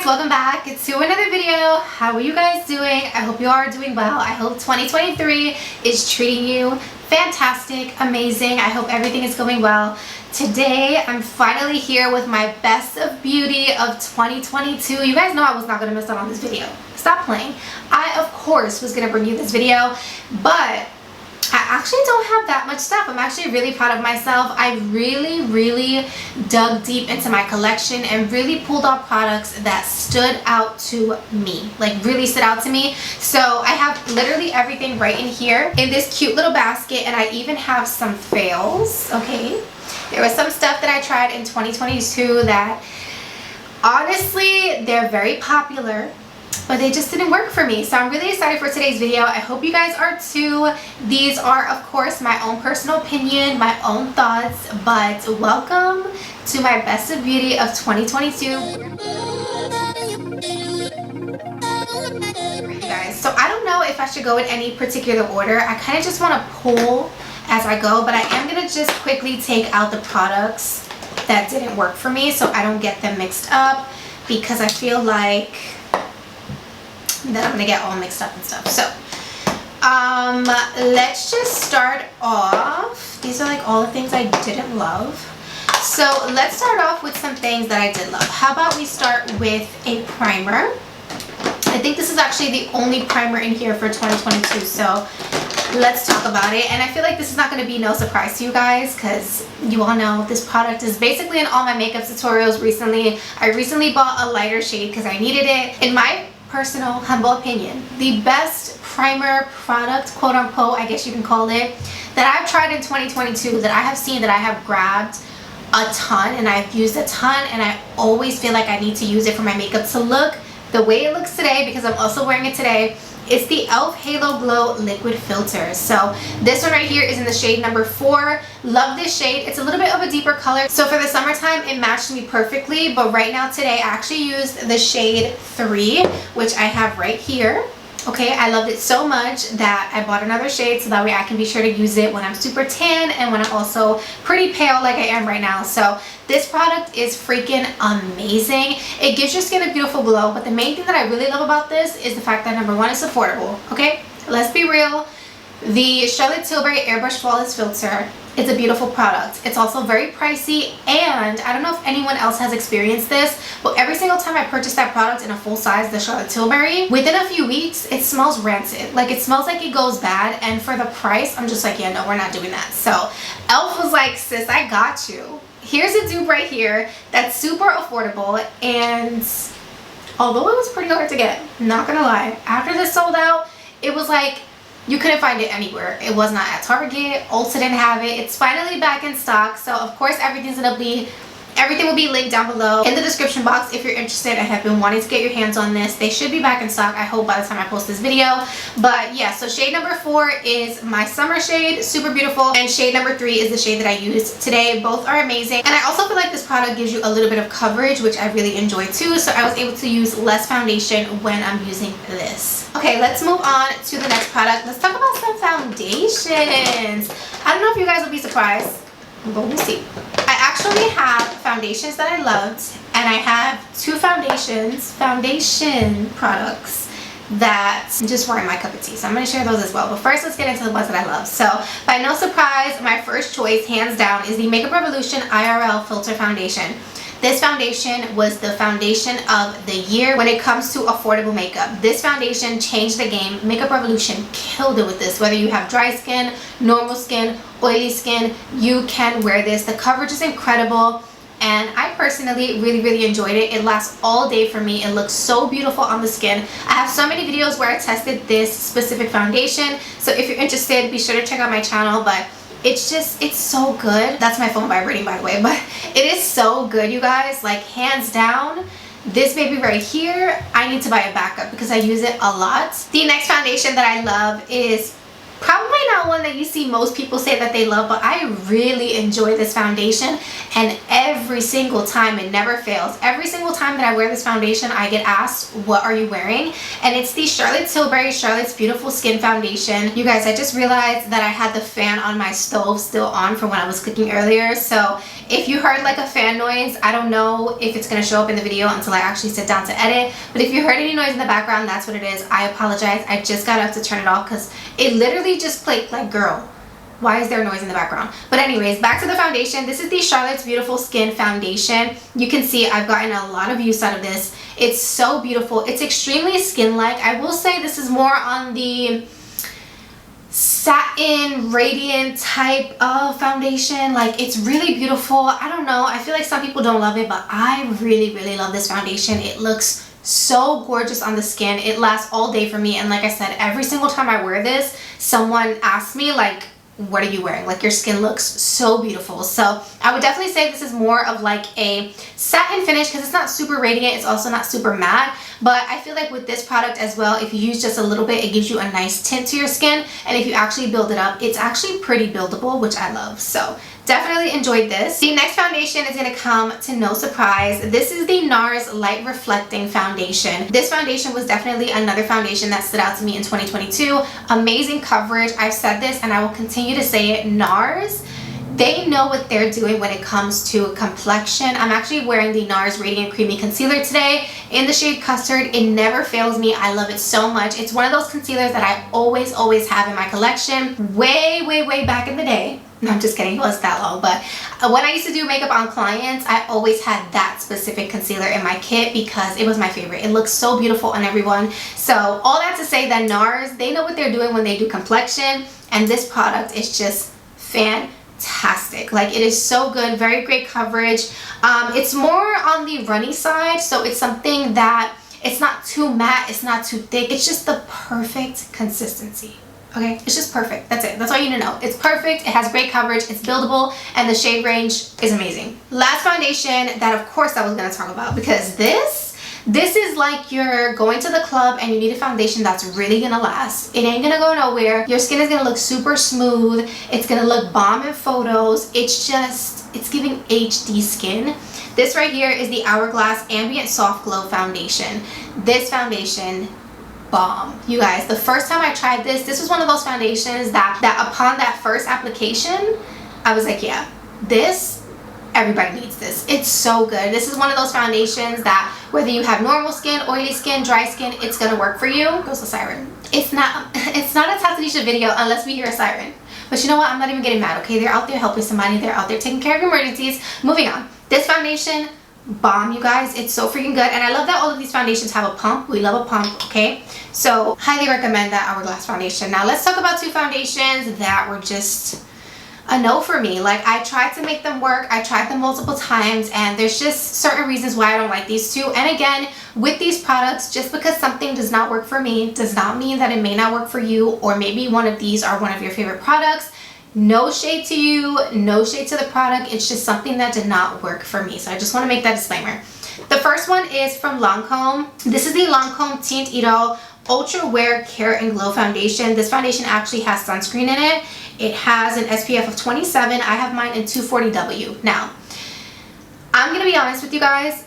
welcome back to another video. How are you guys doing? I hope you are doing well. I hope 2023 is treating you fantastic, amazing. I hope everything is going well. Today I'm finally here with my best of beauty of 2022. You guys know I was not going to miss out on this video. Stop playing. I of course was going to bring you this video, but I actually don't have that much stuff. I'm actually really proud of myself. I really dug deep into my collection and really pulled out products that stood out to me, like really stood out to me. So I have literally everything right in here in this cute little basket, and I even have some fails. Okay, there was some stuff that I tried in 2022 that honestly they're very popular, but they just didn't work for me. So I'm really excited for today's video. I hope you guys are too. These are of course my own personal opinion, my own thoughts, but welcome to my best of beauty of 2022. Guys, so I don't know if I should go in any particular order. I kind of just want to pull as I go, but I am gonna just quickly take out the products that didn't work for me so I don't get them mixed up, because I feel like then I'm gonna get all mixed up and stuff. So let's just start off. These are like all the things I didn't love. So let's start off with some things that I did love. How about we start with a primer? I think this is actually the only primer in here for 2022, so let's talk about it. And I feel like this is not going to be no surprise to you guys, because you all know this product is basically in all my makeup tutorials recently. I recently bought a lighter shade because I needed it. In my personal humble opinion, the best primer product, quote unquote, I guess you can call it, that I've tried in 2022, that I have seen, that I have grabbed a ton and I've used a ton, and I always feel like I need to use it for my makeup to look the way it looks today, because I'm also wearing it today. It's the e.l.f. Halo Glow Liquid Filter. So this one right here is in the shade number 4. Love this shade. It's a little bit of a deeper color. So for the summertime, it matched me perfectly. But right now today, I actually used the shade 3, which I have right here. Okay, I loved it so much that I bought another shade so that way I can be sure to use it when I'm super tan and when I'm also pretty pale like I am right now. So this product is freaking amazing. It gives your skin a beautiful glow, but the main thing that I really love about this is the fact that number 1, it's affordable. Okay, let's be real. The Charlotte Tilbury Airbrush Flawless Filter is a beautiful product. It's also very pricey, and I don't know if anyone else has experienced this, but every single time I purchase that product in a full size, the Charlotte Tilbury, within a few weeks it smells rancid. Like, it smells like it goes bad, and for the price I'm just like, yeah, no, we're not doing that. So e.l.f. was like, sis, I got you. Here's a dupe right here that's super affordable, and although it was pretty hard to get, not gonna lie, after this sold out, it was like you couldn't find it anywhere. It was not at Target. Ulta didn't have it. It's finally back in stock. So of course everything will be linked down below in the description box if you're interested and have been wanting to get your hands on this. They should be back in stock, I hope, by the time I post this video. But yeah, so shade number 4 is my summer shade, super beautiful, and shade number 3 is the shade that I used today. Both are amazing, and I also feel like this product gives you a little bit of coverage, which I really enjoy too. So I was able to use less foundation when I'm using this. Okay, let's move on to the next product. Let's talk about some foundations. I don't know if you guys will be surprised, but we'll see. I actually have foundations that I loved, and I have 2 foundation products that just weren't my cup of tea. So I'm going to share those as well. But first, let's get into the ones that I love. So by no surprise, my first choice, hands down, is the Makeup Revolution IRL Filter Foundation. This foundation was the foundation of the year when it comes to affordable makeup. This foundation changed the game. Makeup Revolution killed it with this. Whether you have dry skin, normal skin, oily skin, you can wear this. The coverage is incredible, and I personally really enjoyed it. It lasts all day for me. It looks so beautiful on the skin. I have so many videos where I tested this specific foundation, so if you're interested, be sure to check out my channel. But it's so good. That's my phone vibrating, by the way, but it is so good, you guys. Like, hands down, this baby right here, I need to buy a backup because I use it a lot. The next foundation that I love is probably not one that you see most people say that they love, but I really enjoy this foundation, and every single time, it never fails. Every single time that I wear this foundation, I get asked, what are you wearing? And it's the Charlotte Tilbury Charlotte's Beautiful Skin Foundation. You guys, I just realized that I had the fan on my stove still on from when I was cooking earlier, so If you heard like a fan noise, I don't know if it's going to show up in the video until I actually sit down to edit, but if you heard any noise in the background, that's what it is. I apologize. I just got up to turn it off because it literally just clicked like, girl, why is there noise in the background? But anyways, back to the foundation. This is the Charlotte's Beautiful Skin Foundation. You can see I've gotten a lot of use out of this. It's so beautiful. It's extremely skin-like. I will say this is more on the satin radiant type of foundation. Like, it's really beautiful. I don't know, I feel like some people don't love it, but I really love this foundation. It looks so gorgeous on the skin. It lasts all day for me, and like I said, every single time I wear this, someone asks me like, what are you wearing? Like, your skin looks so beautiful. So I would definitely say this is more of like a satin finish because it's not super radiant, it's also not super matte, but I feel like with this product as well, if you use just a little bit, it gives you a nice tint to your skin, and if you actually build it up, it's actually pretty buildable, which I love. So definitely enjoyed this. The next foundation is going to come to no surprise. This is the NARS Light Reflecting Foundation. This foundation was definitely another foundation that stood out to me in 2022. Amazing coverage. I've said this and I will continue to say it. NARS, they know what they're doing when it comes to complexion. I'm actually wearing the NARS Radiant Creamy Concealer today in the shade Custard. It never fails me. I love it so much. It's one of those concealers that I always have in my collection. Way back in the day. No, I'm just kidding, it wasn't that long, but when I used to do makeup on clients, I always had that specific concealer in my kit because it was my favorite. It looks so beautiful on everyone. So all that to say that NARS, they know what they're doing when they do complexion, and this product is just fantastic. Like, it is so good, very great coverage. It's more on the runny side, so it's something that it's not too matte, it's not too thick, it's just the perfect consistency. Okay, it's just perfect. That's it. That's all you need to know. It's perfect. It has great coverage. It's buildable, and the shade range is amazing. Last foundation that, of course, I was going to talk about, because this is like you're going to the club and you need a foundation that's really going to last. It ain't going to go nowhere. Your skin is going to look super smooth. It's going to look bomb in photos. It's giving HD skin. This right here is the Hourglass Ambient Soft Glow Foundation. This foundation, bomb. You guys, the first time I tried this was one of those foundations that upon that first application, I was like, yeah, this, everybody needs this. It's so good. This is one of those foundations that whether you have normal skin, oily skin, dry skin, it's gonna work for you. Goes the siren. It's not a Tanisha video unless we hear a siren. But you know what? I'm not even getting mad, okay? They're out there helping somebody. They're out there taking care of emergencies. Moving on. This foundation, bomb, you guys. It's so freaking good, and I love that all of these foundations have a pump. We love a pump, okay? So highly recommend that Hourglass foundation. Now let's talk about two foundations that were just a no for me. Like, I tried to make them work. I tried them multiple times, and there's just certain reasons why I don't like these two. And again, with these products, just because something does not work for me does not mean that it may not work for you, or maybe one of these are one of your favorite products. No shade to you, no shade to the product. It's just something that did not work for me. So I just want to make that disclaimer. The first one is from Lancome. This is the Lancome Teint Idole Ultra Wear Care and Glow Foundation. This foundation actually has sunscreen in it. It has an SPF of 27. I have mine in 240W. Now, I'm going to be honest with you guys.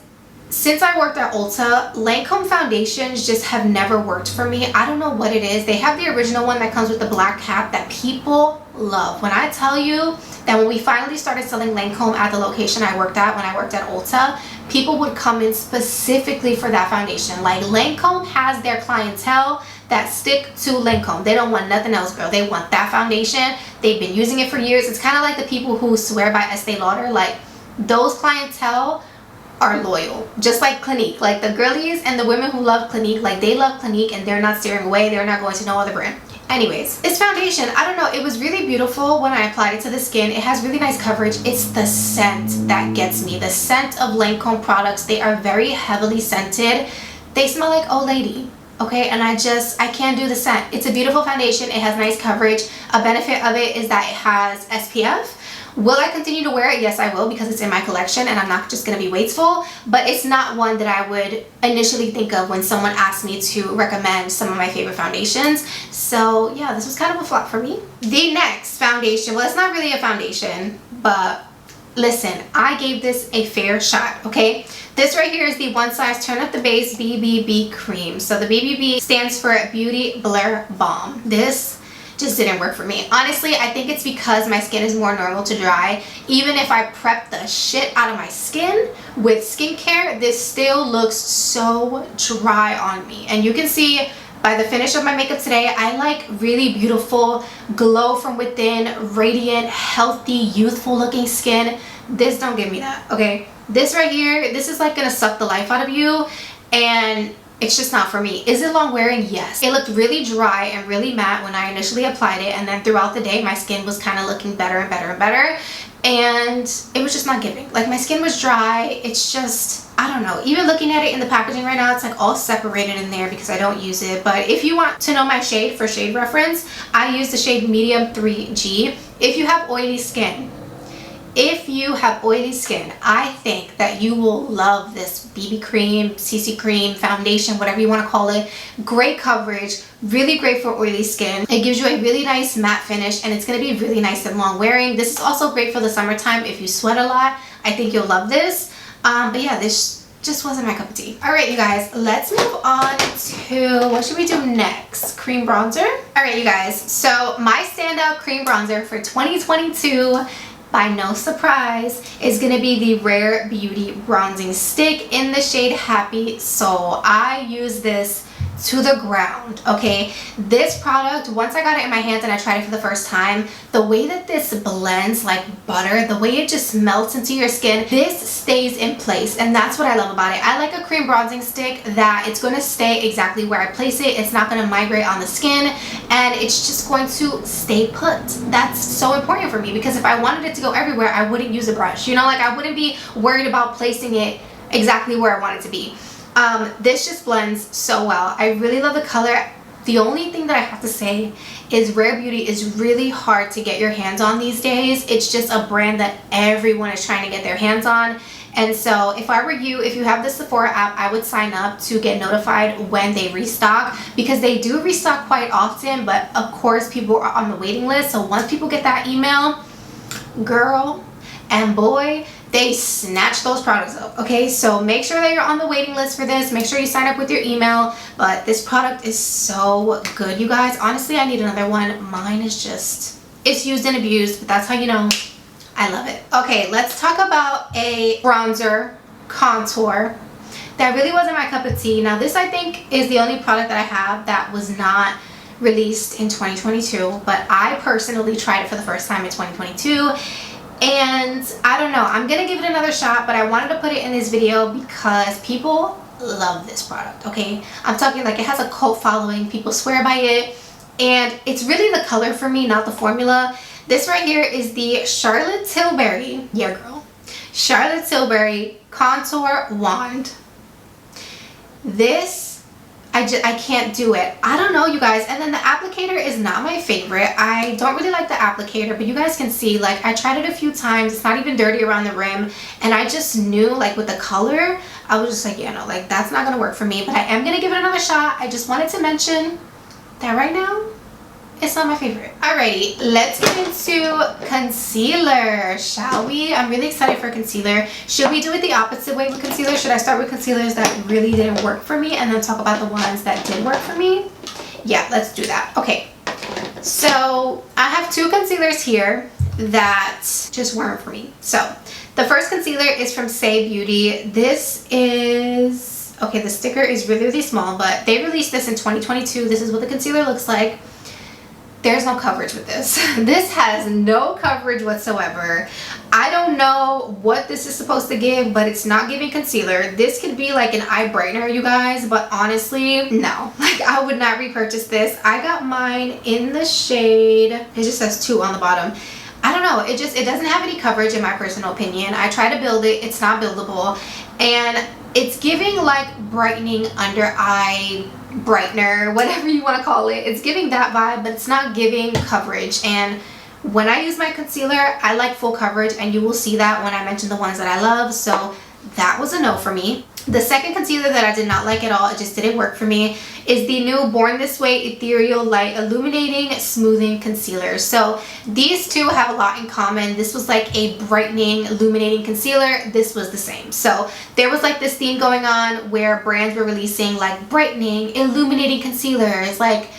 Since I worked at Ulta, Lancome foundations just have never worked for me. I don't know what it is. They have the original one that comes with the black cap that people love. When I tell you that when we finally started selling Lancome at the location I worked at when I worked at Ulta, people would come in specifically for that foundation. Like, Lancome has their clientele that stick to Lancome. They don't want nothing else, girl. They want that foundation. They've been using it for years. It's kind of like the people who swear by Estee Lauder. Like, those clientele are loyal, just like Clinique. Like, the girlies and the women who love Clinique, like, they love Clinique and they're not steering away. They're not going to no other brand. Anyways, this foundation, I don't know, it was really beautiful when I applied it to the skin. It has really nice coverage. It's the scent that gets me. The scent of Lancome products, they are very heavily scented. They smell like old lady, okay? And I can't do the scent. It's a beautiful foundation. It has nice coverage. A benefit of it is that it has SPF. Will I continue to wear it? Yes, I will, because it's in my collection and I'm not just going to be wasteful, but it's not one that I would initially think of when someone asked me to recommend some of my favorite foundations. So yeah, this was kind of a flop for me. The next foundation, well, it's not really a foundation, but listen, I gave this a fair shot, okay? This right here is the One Size Turn Up the Base BBB Cream. So the BBB stands for Beauty Blur Balm. This just didn't work for me. Honestly, I think it's because my skin is more normal to dry. Even if I prep the shit out of my skin with skincare, this still looks so dry on me. And you can see by the finish of my makeup today, I like really beautiful, glow from within, radiant, healthy, youthful looking skin. This don't give me that, okay? This right here, this is like gonna suck the life out of you, and it's just not for me. Is it long wearing? Yes. It looked really dry and really matte when I initially applied it, and then throughout the day my skin was kind of looking better and better and better, and it was just not giving. Like, my skin was dry. It's just, I don't know. Even looking at it in the packaging right now, it's like all separated in there because I don't use it. But if you want to know my shade, for shade reference, I use the shade medium 3G. If you have oily skin, I think that you will love this BB cream, CC cream, foundation, whatever you want to call it. Great coverage, really great for oily skin. It gives you a really nice matte finish, and it's going to be really nice and long wearing. This is also great for the summertime if you sweat a lot. I think you'll love this. But yeah, this just wasn't my cup of tea. All right, you guys, let's move on to, what should we do next? Cream bronzer. All right, you guys, so my standout cream bronzer for 2022, by no surprise, is gonna be the Rare Beauty Bronzing Stick in the shade Happy Soul. I use this to the ground, okay? This product, once I got it in my hands and I tried it for the first time, the way that this blends like butter, the way it just melts into your skin, this stays in place, and that's what I love about it. I like a cream bronzing stick that it's going to stay exactly where I place it. It's not going to migrate on the skin, and it's just going to stay put. That's so important for me, because if I wanted it to go everywhere, I wouldn't use a brush, you know? Like, I wouldn't be worried about placing it exactly where I want it to be. This just blends so well. I really love the color. The only thing that I have to say is Rare Beauty is really hard to get your hands on these days. It's just a brand that everyone is trying to get their hands on. And so if I were you, if you have the Sephora app, I would sign up to get notified when they restock, because they do restock quite often, but of course people are on the waiting list. So once people get that email, girl and boy, they snatch those products up, okay? So make sure that you're on the waiting list for this. Make sure you sign up with your email. But this product is so good, you guys. Honestly, I need another one. Mine is just, it's used and abused, but that's how you know I love it. Okay, let's talk about a bronzer contour that really wasn't my cup of tea. Now, this I think is the only product that I have that was not released in 2022, but I personally tried it for the first time in 2022. And I don't know, I'm gonna give it another shot, but I wanted to put it in this video because people love this product, okay? I'm talking like it has a cult following, people swear by it, and it's really the color for me, not the formula. This right here is the Charlotte Tilbury, yeah girl, Charlotte Tilbury Contour Wand. This, I can't do it. I don't know, you guys. And then the applicator is not my favorite. I don't really like the applicator, but you guys can see, like, I tried it a few times. It's not even dirty around the rim, and I just knew, like, with the color, I was just like, yeah, no, like, that's not gonna work for me. But I am gonna give it another shot. I just wanted to mention that right now it's not my favorite. Alrighty, let's get into concealer, shall we? I'm really excited for concealer. Should we do it the opposite way with concealer? Should I start with concealers that really didn't work for me and then talk about the ones that did work for me? Yeah, let's do that. Okay, so I have two concealers here that just weren't for me. So the first concealer is from Say Beauty. This is, okay, the sticker is really, really small, but they released this in 2022. This is what the concealer looks like. There's no coverage with this. This has no coverage whatsoever. I don't know what this is supposed to give, but it's not giving concealer. This could be like an eye brightener, you guys, but honestly, no. Like, I would not repurchase this. I got mine in the shade, it just says 2 on the bottom. I don't know, it doesn't have any coverage in my personal opinion. I tried to build it, it's not buildable, and it's giving like brightening under eye brightener, whatever you want to call it. It's giving that vibe, but it's not giving coverage. And when I use my concealer, I like full coverage, and you will see that when I mention the ones that I love. So that was a no for me. The second concealer that I did not like at all, it just didn't work for me, is the new Born This Way Ethereal Light Illuminating Smoothing Concealer. So these two have a lot in common. This was like a brightening, illuminating concealer. This was the same. So there was like this theme going on where brands were releasing like brightening, illuminating concealers. Like,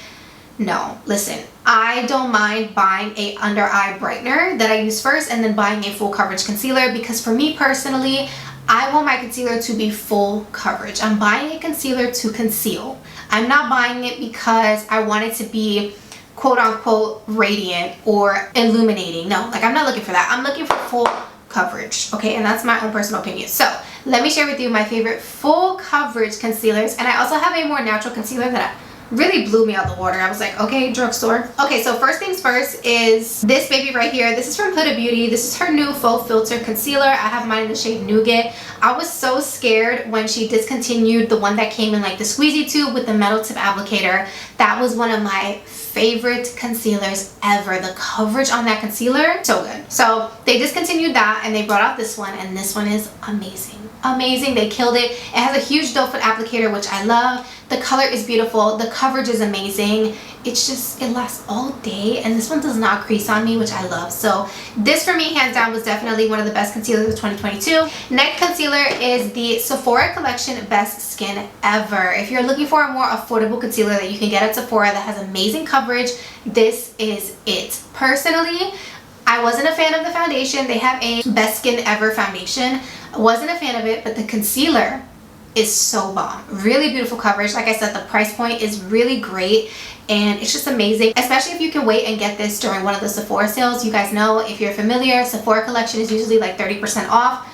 no, listen, I don't mind buying a under eye brightener that I use first and then buying a full coverage concealer, because for me personally, I want my concealer to be full coverage. I'm buying a concealer to conceal. I'm not buying it because I want it to be quote unquote radiant or illuminating. No, like I'm not looking for that. I'm looking for full coverage, okay? And that's my own personal opinion. So let me share with you my favorite full coverage concealers. And I also have a more natural concealer that really blew me out the water. I was like, okay, drugstore. Okay, so first things first is this baby right here. This is from Huda Beauty. This is her new faux filter concealer. I have mine in the shade Nougat. I was so scared when she discontinued the one that came in like the squeezy tube with the metal tip applicator. That was one of my favorite concealers ever. The coverage on that concealer, so good. So they discontinued that and they brought out this one, and this one is amazing. Amazing. They killed it. It has a huge doe foot applicator, which I love. The color is beautiful. The coverage is amazing. It's just, it lasts all day, and this one does not crease on me, which I love. So this for me, hands down, was definitely one of the best concealers of 2022. Next concealer is the Sephora Collection Best Skin Ever. If you're looking for a more affordable concealer that you can get at Sephora that has amazing coverage, this is it. Personally, I wasn't a fan of the foundation. They have a Best Skin Ever foundation. I wasn't a fan of it, but the concealer is so bomb. Really beautiful coverage. Like I said, the price point is really great and it's just amazing, especially if you can wait and get this during one of the Sephora sales. You guys know, if you're familiar, Sephora collection is usually like 30% off.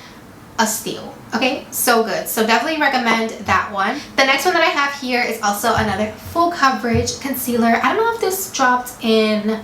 A steal. Okay, so good. So definitely recommend that one. The next one that I have here is also another full coverage concealer. I don't know if this dropped in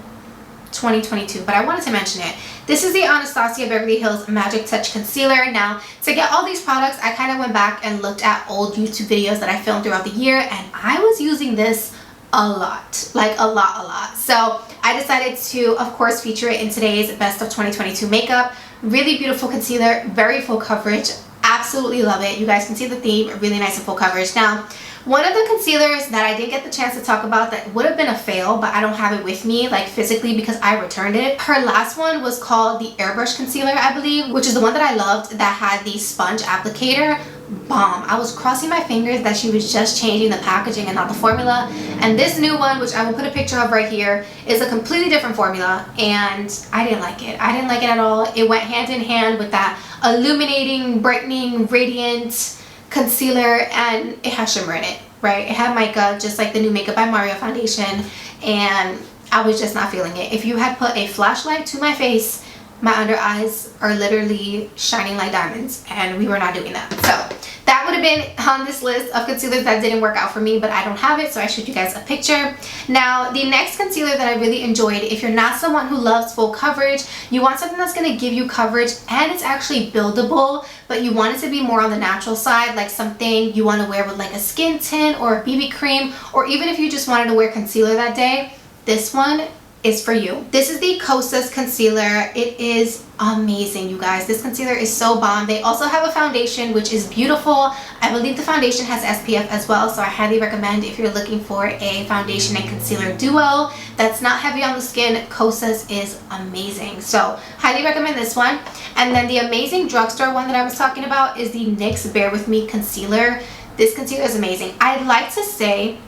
2022, but I wanted to mention it. This is the Anastasia Beverly Hills Magic Touch Concealer. Now, to get all these products, I kind of went back and looked at old YouTube videos that I filmed throughout the year, and I was using this a lot, like a lot. So I decided to, of course, feature it in today's Best of 2022 makeup. Really beautiful concealer, very full coverage. Absolutely love it. You guys can see the theme, really nice and full coverage. Now, one of the concealers that I didn't get the chance to talk about that would have been a fail, but I don't have it with me, like physically, because I returned it. Her last one was called the Airbrush Concealer, I believe, which is the one that I loved that had the sponge applicator. Bomb. I was crossing my fingers that she was just changing the packaging and not the formula. And this new one, which I will put a picture of right here, is a completely different formula, and I didn't like it. I didn't like it at all. It went hand in hand with that illuminating, brightening, radiant concealer, and it has shimmer in it, right? It had mica, just like the new Makeup by Mario foundation, and I was just not feeling it. If you had put a flashlight to my face, my under eyes are literally shining like diamonds, and we were not doing that. So that would have been on this list of concealers that didn't work out for me, but I don't have it, so I showed you guys a picture. Now, the next concealer that I really enjoyed, if you're not someone who loves full coverage, you want something that's going to give you coverage and it's actually buildable, but you want it to be more on the natural side, like something you want to wear with like a skin tint or a BB cream, or even if you just wanted to wear concealer that day, this one is for you. This is the Kosas concealer. It is amazing, you guys. This concealer is so bomb. They also have a foundation, which is beautiful. I believe the foundation has SPF as well, so I highly recommend if you're looking for a foundation and concealer duo that's not heavy on the skin. Kosas is amazing, so highly recommend this one. And then the amazing drugstore one that I was talking about is the NYX Bare With Me concealer. This concealer is amazing. I'd like to say,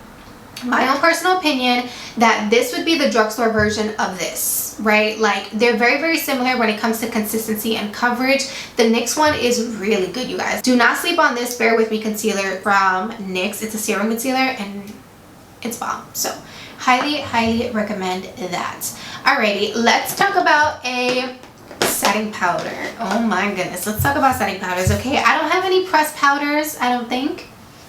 my own personal opinion, that this would be the drugstore version of this, right? Like, they're very similar when it comes to consistency and coverage. The NYX one is really good, you guys. Do not sleep on this Bare With Me concealer from NYX. It's a serum concealer and it's bomb. So highly recommend that. Alrighty, let's talk about a setting powder. Oh my goodness, let's talk about setting powders. Okay, I don't have any pressed powders, I don't think.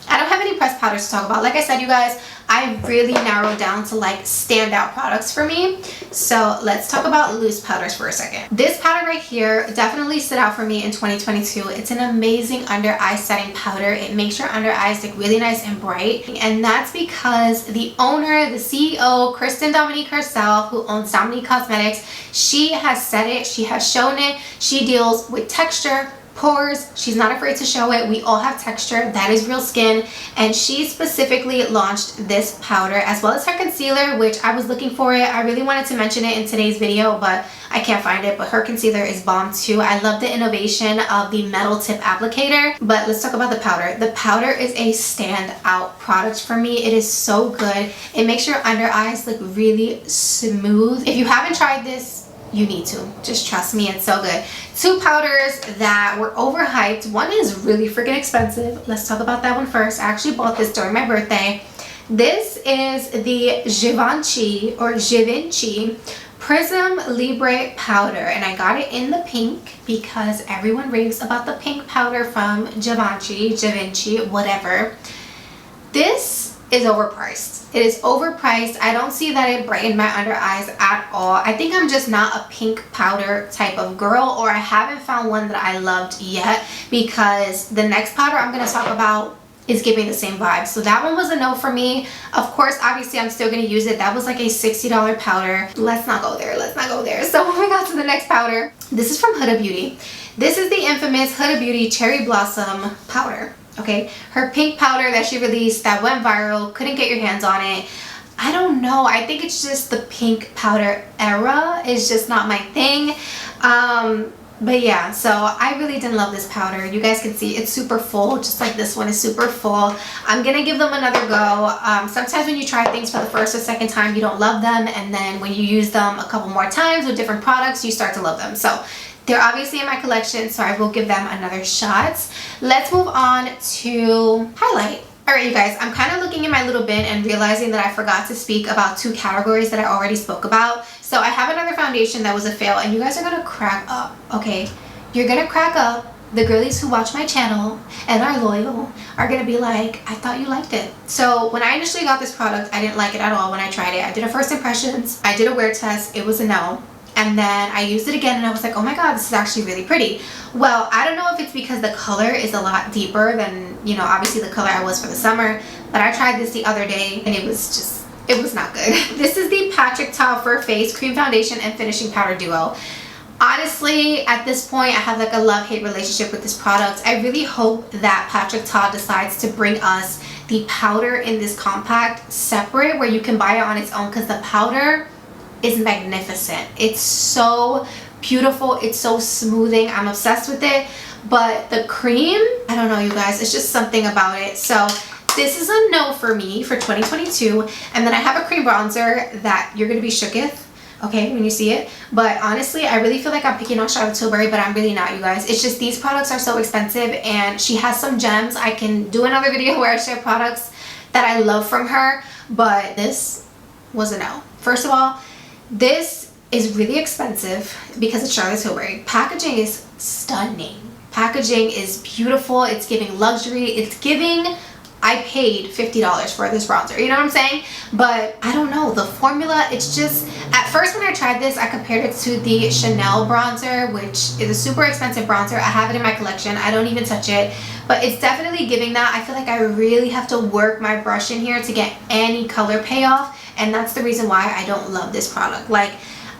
I don't have any pressed powders to talk about. Like I said, you guys, I really narrowed down to like standout products for me. So let's talk about loose powders for a second. This powder right here definitely stood out for me in 2022. It's an amazing under eye setting powder. It makes your under eyes look really nice and bright. And that's because the owner, the CEO, Kristen Dominique herself, who owns Dominique Cosmetics, she has said it, she has shown it. She deals with texture, pores. She's not afraid to show it. We all have texture. That is real skin. And she specifically launched this powder as well as her concealer, which I was looking for it. I really wanted to mention it in today's video, but I can't find it. But her concealer is bomb too. I love the innovation of the metal tip applicator. But let's talk about the powder. The powder is a standout product for me. It is so good. It makes your under eyes look really smooth. If you haven't tried this, you need to. Just trust me, it's so good. Two powders that were overhyped. One is really freaking expensive. Let's talk about that one first. I actually bought this during my birthday. This is the Givenchy Prism Libre powder, and I got it in the pink because everyone raves about the pink powder from Givenchy, whatever. This is overpriced. It is overpriced. I don't see that it brightened my under eyes at all. I think I'm just not a pink powder type of girl, or I haven't found one that I loved yet, because the next powder I'm going to talk about is giving the same vibe. So that one was a no for me. Of course, obviously I'm still going to use it. That was like a $60 powder. Let's not go there. Let's not go there. So when we got to the next powder, this is from Huda Beauty. This is the infamous Huda Beauty Cherry Blossom powder. Okay, her pink powder that she released that went viral, couldn't get your hands on it. I don't know, I think it's just the pink powder era is just not my thing. But yeah, so I really didn't love this powder. You guys can see it's super full, just like this one is super full. I'm gonna give them another go. Sometimes when you try things for the first or second time, you don't love them, and then when you use them a couple more times with different products, you start to love them. So they're obviously in my collection, so I will give them another shot. Let's move on to highlight. Alright you guys, I'm kind of looking in my little bin and realizing that I forgot to speak about two categories that I already spoke about. So I have another foundation that was a fail, and you guys are going to crack up, okay? You're going to crack up. The girlies who watch my channel and are loyal are going to be like, I thought you liked it. So when I initially got this product, I didn't like it at all when I tried it. I did a first impressions. I did a wear test. It was a no. And then I used it again and I was like, oh my god, this is actually really pretty. Well, I don't know if it's because the color is a lot deeper than, you know, obviously the color I was for the summer, but I tried this the other day and it was not good. This is the Patrick Ta Fur Face Cream Foundation and Finishing Powder Duo. Honestly, at this point, I have like a love-hate relationship with this product. I really hope that Patrick Ta decides to bring us the powder in this compact separate, where you can buy it on its own, because the powder is magnificent. It's so beautiful. It's so smoothing. I'm obsessed with it. But the cream, I don't know you guys, it's just something about it. So this is a no for me for 2022. And then I have a cream bronzer that you're gonna be shooketh, okay, when you see it. But honestly, I really feel like I'm picking on Charlotte Tilbury, but I'm really not, you guys. It's just these products are so expensive, and she has some gems. I can do another video where I share products that I love from her, but this was a no. First of all, this is really expensive because it's Charlotte Tilbury. Packaging is stunning. Packaging is beautiful. It's giving luxury. It's giving, I paid $50 for this bronzer. You know what I'm saying? But I don't know. The formula, it's just, at first when I tried this, I compared it to the Chanel bronzer, which is a super expensive bronzer. I have it in my collection. I don't even touch it. But it's definitely giving that. I feel like I really have to work my brush in here to get any color payoff. And that's the reason why I don't love this product. Like,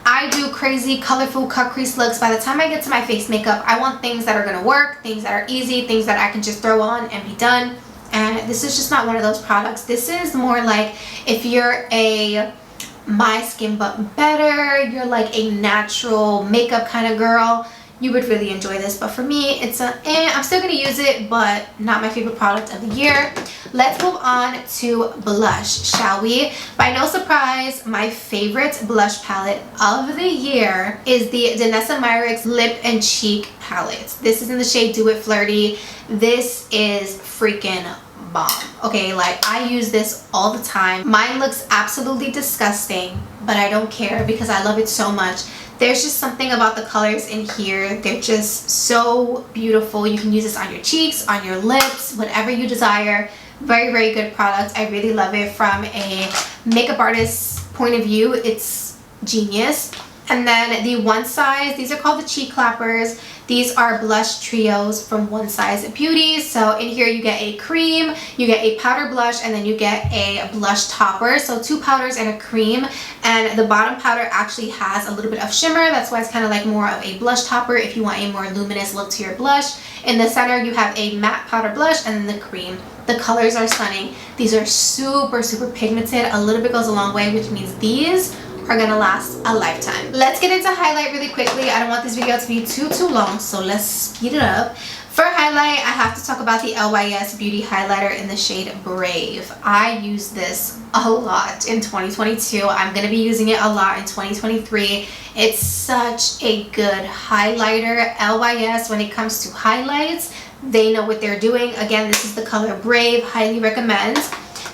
I do crazy, colorful cut crease looks. By the time I get to my face makeup, I want things that are going to work, things that are easy, things that I can just throw on and be done. And this is just not one of those products. This is more like if you're a my skin but better, you're like a natural makeup kind of girl, you would really enjoy this. But for me, it's a I'm still going to use it, but not my favorite product of the year. Let's move on to blush, shall we? By no surprise, my favorite blush palette of the year is the Danessa Myricks Lip and Cheek palette. This is in the shade Do It Flirty. This is freaking bomb. Okay, like I use this all the time. Mine looks absolutely disgusting, but I don't care because I love it so much. There's just something about the colors in here. They're just so beautiful. You can use this on your cheeks, on your lips, whatever you desire. Very, very good product. I really love it from a makeup artist's point of view. It's genius. And then the one size, these are called the cheek clappers. These are blush trios from One Size Beauty. So in here you get a cream, you get a powder blush, and then you get a blush topper. So 2 powders and a cream, and the bottom powder actually has a little bit of shimmer. That's why it's kind of like more of a blush topper if you want a more luminous look to your blush. In the center you have a matte powder blush and then the cream. The colors are stunning. These are super, super pigmented. A little bit goes a long way, which means these are gonna last a lifetime. Let's get into highlight really quickly. I don't want this video to be too long, so let's speed it up. For highlight, I have to talk about the LYS Beauty Highlighter in the shade Brave. I use this a lot in 2022. I'm gonna be using it a lot in 2023. It's such a good highlighter. LYS, when it comes to highlights, they know what they're doing. Again, this is the color Brave. Highly recommend.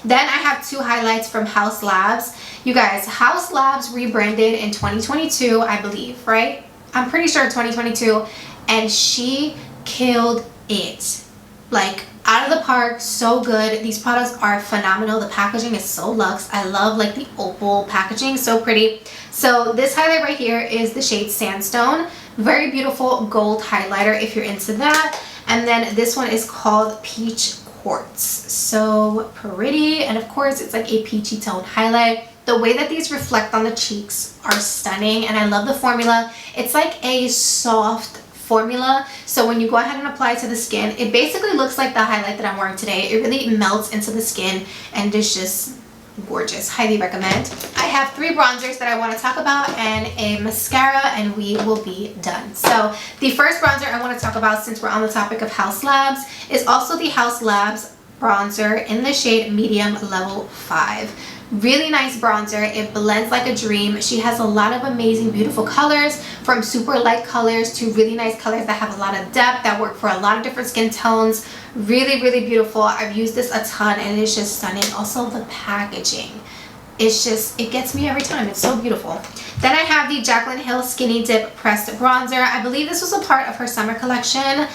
Then I have 2 highlights from Haus Labs. You guys, Haus Labs rebranded in 2022, I believe, right? I'm pretty sure 2022, and she killed it. Like, out of the park, so good. These products are phenomenal. The packaging is so luxe. I love like the opal packaging, so pretty. So this highlight right here is the shade Sandstone. Very beautiful gold highlighter if you're into that. And then this one is called Peach Quartz. So pretty, and of course it's like a peachy tone highlight. The way that these reflect on the cheeks are stunning, and I love the formula. It's like a soft formula, so when you go ahead and apply it to the skin, it basically looks like the highlight that I'm wearing today. It really melts into the skin and it's just gorgeous. Highly recommend. I have 3 bronzers that I want to talk about and a mascara, and we will be done. So the first bronzer I want to talk about, since we're on the topic of Haus Labs, is also the Haus Labs bronzer in the shade Medium Level 5. Really nice bronzer. It blends like a dream. She has a lot of amazing, beautiful colors, from super light colors to really nice colors that have a lot of depth, that work for a lot of different skin tones. Really, really beautiful. I've used this a ton and it's just stunning. Also the packaging, it's just, it gets me every time. It's so beautiful. Then I have the Jaclyn Hill Skinny Dip Pressed Bronzer. I believe this was a part of her summer collection.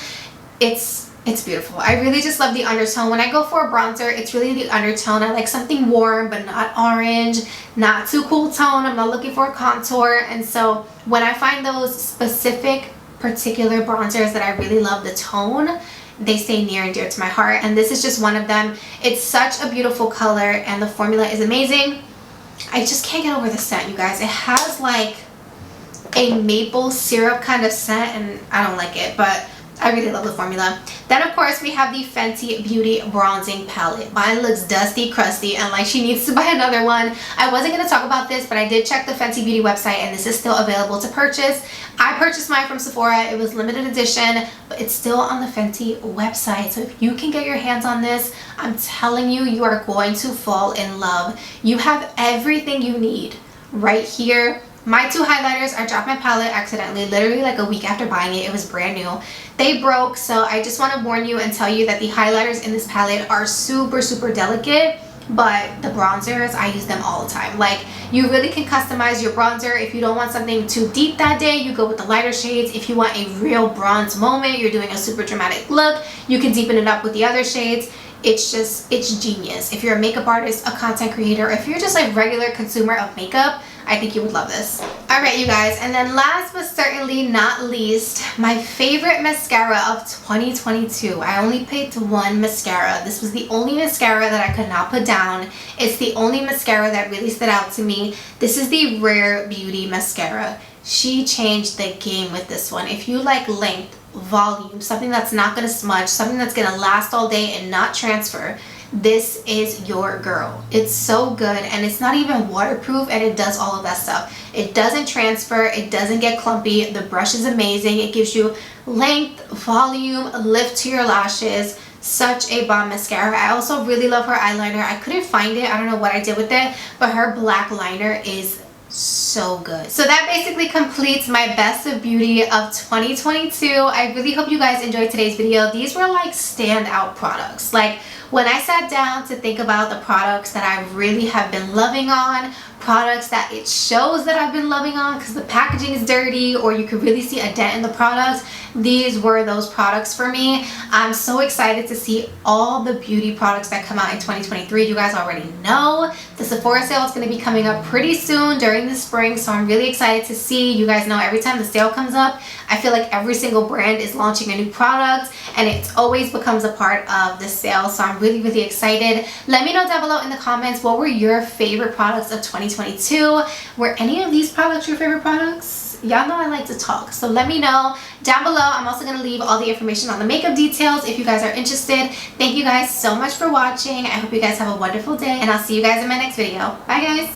It's beautiful. I really just love the undertone. When I go for a bronzer, it's really the undertone. I like something warm but not orange, not too cool tone. I'm not looking for a contour. And so when I find those specific particular bronzers that I really love the tone, they stay near and dear to my heart, and this is just one of them. It's such a beautiful color and the formula is amazing. I just can't get over the scent, you guys. It has like a maple syrup kind of scent and I don't like it, but I really love the formula. Then of course we have the Fenty Beauty Bronzing Palette. Mine looks dusty, crusty, and like she needs to buy another one. I wasn't going to talk about this, but I did check the Fenty Beauty website and this is still available to purchase. I purchased mine from Sephora. It was limited edition, but it's still on the Fenty website. So if you can get your hands on this, I'm telling you, you are going to fall in love. You have everything you need right here. My 2 highlighters, I dropped my palette accidentally, literally like a week after buying it. It was brand new. They broke, so I just want to warn you and tell you that the highlighters in this palette are super, super delicate, but the bronzers, I use them all the time. Like, you really can customize your bronzer. If you don't want something too deep that day, you go with the lighter shades. If you want a real bronze moment, you're doing a super dramatic look, you can deepen it up with the other shades. It's just, it's genius. If you're a makeup artist, a content creator, if you're just a regular consumer of makeup, I think you would love this. Alright you guys, and then last but certainly not least, my favorite mascara of 2022. I only picked one mascara. This was the only mascara that I could not put down. It's the only mascara that really stood out to me. This is the Rare Beauty mascara. She changed the game with this one. If you like length, volume, something that's not going to smudge, something that's going to last all day and not transfer, this is your girl. It's so good, and it's not even waterproof, and it does all of that stuff. It doesn't transfer, it doesn't get clumpy. The brush is amazing. It gives you length, volume, lift to your lashes. Such a bomb mascara. I also really love her eyeliner. I couldn't find it. I don't know what I did with it, but her black liner is so good. So that basically completes my best of beauty of 2022. I really hope you guys enjoyed today's video. These were like standout products. Like, when I sat down to think about the products that I really have been loving on, products that it shows that I've been loving on because the packaging is dirty or you could really see a dent in the product, these were those products for me. I'm so excited to see all the beauty products that come out in 2023. You guys already know the Sephora sale is going to be coming up pretty soon during the spring, so I'm really excited to see. You guys know every time the sale comes up, I feel like every single brand is launching a new product and it always becomes a part of the sale, so I'm really, really excited. Let me know down below in the comments, what were your favorite products of 2022? Were any of these products your favorite products? Y'all know I like to talk, so let me know down below. I'm also going to leave all the information on the makeup details if you guys are interested. Thank you guys so much for watching. I hope you guys have a wonderful day, and I'll see you guys in my next video. Bye guys.